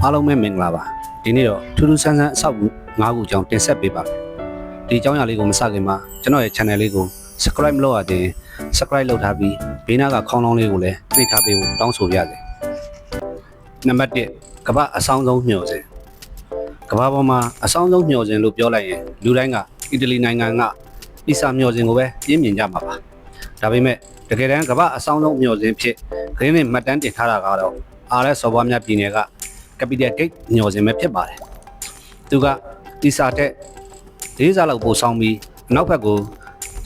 အားလုံးပဲမင်္ဂလာပါဒီနေ့တော့ထူးထူးဆန်းဆန်းအဆောက်အဦ၅ခုအကြောင်းတင်ဆက်ပေးပါမယ်ဒီအကြောင်းအရာလေးကိုမစခင်မှာကျွန်တော်ရဲ့ channel လေးကို subscribe မလုပ်ရသေးရင် subscribe လုပ်ထားပြီးဘေးနားကခေါင်းလောင်းလေးကိုလည်းနှိပ်ထားပေးဖို့တောင်းဆိုပါရစေနံပါတ်1ကမ္ဘာအဆောင်ဆုံးမျှော်စင်ကမ္ဘာပေါ်မှာအဆောင်ဆုံးမျှော်စင်လို့ပြောလိုက်ရင်လူတိုင်းကအီတလီနိုင်ငံကအီဆာမျှော်စင်ကိုပဲပြင်းမြင်ကြမှာပါဒါပေမဲ့တကယ်တမ်းကမ္ဘာအဆောင်ဆုံးမျှော်စင်ဖြစ်ခရင်းနဲ့မှတ်တမ်းတင်ထားတာကတော့အားလဲစော်ဘွားများပြည်နယ်ကCapital Gate မျှော်စင်ပဲဖြစ်ပါတယ်။သူကတီစာတက်၄စားလောက်ပို့ဆောင်ပြီးအနောက်ဘက်ကို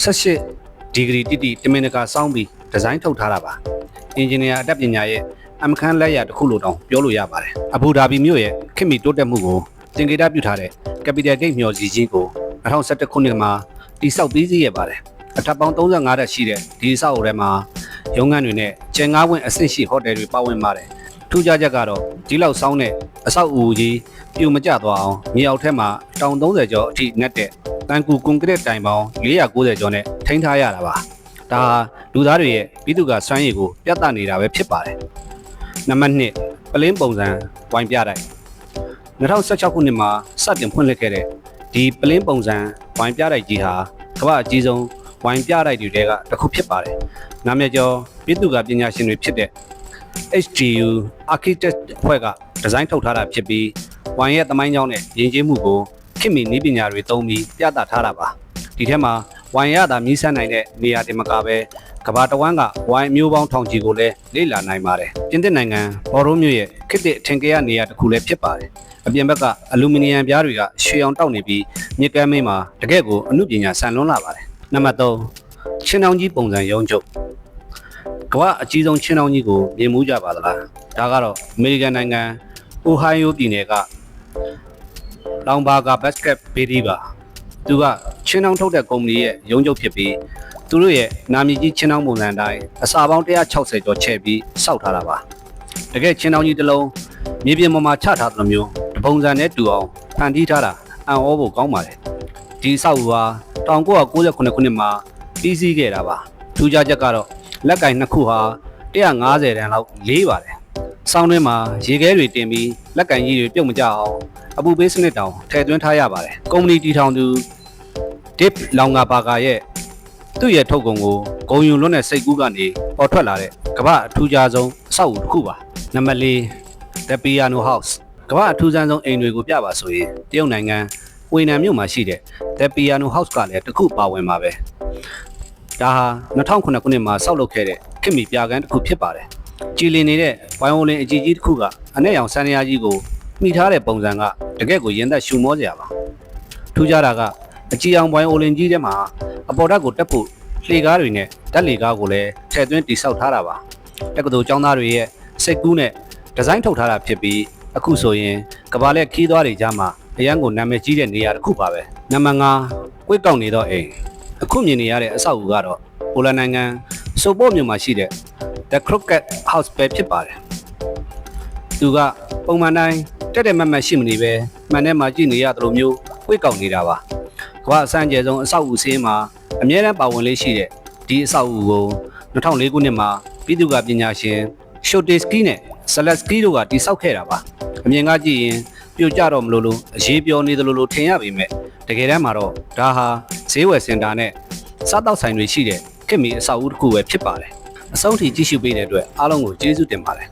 18ဒီဂရီတိတိတမင်တကာစောင်းပြီးဒီဇိုင်းထုတ်ထားတာပါ။အင်ဂျင်နီယာအတတ်ပညာရဲ့အမခန်းလက်ရတစ်ခုလိုတောင်ပြောလို့ရပါတယ်။အဘူဒါဘီမြို့ရဲ့ခေတ်မီတိုးတက်မှုကိုသင်္ကေတပြုထားတဲ့ Capital Gate မျှော်စင်ကြီးကို2011ခုနှစ်မှာတည်ဆောက်ပြီးစီးရပါတယ်။အထပ်ပေါင်း35တက်ရှိတဲ့ဒီအဆောက်အအုံထဲမှာရုံးခန်းတွေနဲ့ကျန်ငါးဝင်းအဆင့်ရှိဟိုတယ်တွေပါဝင်ပါတယ်။ထူးခြားချက်ကတော့ဒီလောက်ဆောင်းတဲ့အဆောက်အဦကြီးပြိုမကျသွားအောင်မြေအောက်ထဲမှာတောင်30ကျော်အထိငတ်တဲ့တန်ကူကွန်ကရစ်တိုင်ပေါင်း490ကျော်နဲ့ထိန်းထားရတာပါဒါလူသားတွေရဲ့ပြည်သူ့ကစွမ်းရည်ကိုပြသနေတာပဲဖြစ်ပါတယ်နံပါတ်2ပလင်းပုံစံဝိုင်းပြတိုက်2016ခုနှစ်မှာစတင်ဖွင့်လှစ်ခဲ့တဲ့ဒီပလင်းပုံစံဝိုင်းပြတိုက်ကြီးဟာကမ္ဘာအကြီးဆုံးဝိုင်းပြတိုက်တွေထဲကတစ်ခုဖြစ်ပါတယ်နာမည်ကျော်ပြည်သူ့ကပညာရှင်တွေဖြစ်တဲ့HGU Architect အဖွဲ့ကဒီဇိုင်းထုတ်ထားတာဖြစ်ပြီးဝိုင်ရဲ့သမိုင်းကြောင်းနဲ့ယဉ်ကျေးမှုကိုခေတ်မီနည်းပညာတွေသုံးပြီးပြသထားတာပါဒီထဲမှာဝိုင်ရတာမြည်ဆန်းနိုင်တဲ့နေရာတင်မကပဲကမ္ဘာတဝန်းကဝိုင်မျိုးပေါင်းထောင်ချီကိုလည်းလေ့လာနိုင်ပါတယ်ပြင်သစ်နိုင်ငံဘော်ရိုမြို့ရဲ့ခေတ်သစ်အထင်ကရနေရာတစ်ခုလည်းဖြစ်ပါတယ်အပြင်ဘက်ကအလူမီနီယံပြားတွေကရွှေအောင်တောက်နေပြီးမြစ်ကမ်းမင်းမှာတကယ့်ကိုအမှုပညာဆန်လွန်းလာပါတယ်နံပါတ်3ချင်းတောင်ကြီးပုံစံရုံးချုပ်ကမ္ဘာအကြီးဆုံးချင်းတောင်ကြီးကိုမြင်မှုကြပါသလားဒါကတော့အမေရိကန်နိုင်ငံအိုဟိုင်းယိုပြည်နယ်ကလောင်ဘာဂါဘတ်စကက်ဘေးဒီပါသူကချင်းတောင်ထုတ်တဲ့ကုမ္ပဏီရဲ့ရုံးချုပ်ဖြစ်ပြီးသူတို့ရဲ့နာမည်ကြီးချင်းတောင်ပုံစံတိုင်းအစာပေါင်း160ကျော်ချဲ့ပြီးစောက်ထားတာပါတကယ်ချင်းတောင်ကြီးတစ်လုံးမြေပြင်ပေါ်မှာချထားသလိုမျိုးတပုံစံနဲ့တူအောင်ဖန်တီးထားတာအံ့ဩဖို့ကောင်းပါတယ်ဒီဆောက်အဦဟာ1998ခုနှစ်မှာပြီးစီးခဲ့တာပါထူးခြားချက်ကတော့လက်ကင်နှစ်ခုဟာ150တန်းလောက်လေးပါတယ်။ဆောင်းတွင်းမှာရေခဲတွေတင်ပြီးလက်ကင်ကြီးတွေပြုတ်မကျအောင်အပူပေးစနစ်တောင်ထည့်သွင်းထားရပါတယ်။ကုမ္ပဏီတည်ထောင်သူ Dave Longaberger ရဲ့သူ့ရဲ့ထုတ်ကုန်ကိုဂုံယူလွတ်တဲ့စိတ်ကူးကနေပေါ်ထွက်လာတဲ့ကမ္ဘာအထူးခြားဆုံးအဆောက်အဦတစ်ခုပါ။နံပါတ်4 The Piano House ကမ္ဘာအထူးဆန်းဆုံးအိမ်တွေကိုပြပါဆိုရင်တရုတ်နိုင်ငံဝေနန်မြို့မှာရှိတဲ့ The Piano House ကလည်းတစ်ခုပါဝင်ပါပဲ။ဒါဟာ2009ခုနှစ်မှာဆောက်လုပ်ခဲ့တဲ့ခေတ်မီပြကန်းတစ်ခုဖြစ်ပါတယ်။ကြည်လင်နေတဲ့ဝိုင်အိုလင်အကြီးကြီးတစ်ခုကအနက်ရောင်စန္ဒယာကြီးကိုမှီထားတဲ့ပုံစံကတကယ့်ကိုရင်သက်ရှူမောစရာပါ။ထူးခြားတာကအကြီးအောင်ဝိုင်အိုလင်ကြီးထဲမှာအပေါ်ဓာတ်ကိုတက်ဖို့လှေကားတွေနဲ့ဓာတ်လှေကားကိုလည်းထည့်သွင်းတည်ဆောက်ထားတာပါ။တက္ကသိုလ်ကျောင်းသားတွေရဲ့စိတ်ကူးနဲ့ဒီဇိုင်းထုတ်ထားတာဖြစ်ပြီးအခုဆိုရင်ကမ္ဘာလက်ခီးသွားတွေကြားမှာအရန်ကိုနာမည်ကြီးတဲ့နေရာတစ်ခုပါပဲ။နံပါတ်5ကွေးကောက်နေတော့အိမ်အခုမြင်နေရတဲ့အဆောက်အဦကတော့ပိုလန်နိုင်ငံဆိုပို့မြို့မှာရှိတဲ့ The Crooked House ပဲဖြစ်ပါတယ်။သူကပုံမှန်တိုင်းတက်တဲ့မတ်မတ်ရှိမနေပဲမှန်ထဲမှာကြည့်နေရသလိုမျိုးဝှေ့ကောက်နေတာပါ။ကမ္ဘာအစမ်းကျယ်ဆုံးအဆောက်အဦစင်းမှာအမြဲတမ်းပါဝင်လေးရှိတဲ့ဒီအဆောက်အဦကို2004ခုနှစ်မှာပြည်သူ့ကပညာရှင်ရှိုတေစကီနဲ့ဆလက်စကီတို့ကတည်ဆောက်ခဲ့တာပါ။အမြင်ကကြည့်ရင်ပြိုကျတော့မလို့အရေးပြောနေသလိုထင်ရပေမဲ့တကယ်တမ်းမှာတော့ဒါဟာဈေးဝယ်စင်တာနဲ့စားတောက်ဆိုင်တွေရှိတဲ့ခေတ်မီအဆောက်အဦတစ်ခုပဲဖြစ်ပါတယ်အဆုံးထိကြည့်ရှုပေးတဲ့အတွက်အားလုံးကိုကျေးဇူးတင်ပါတယ်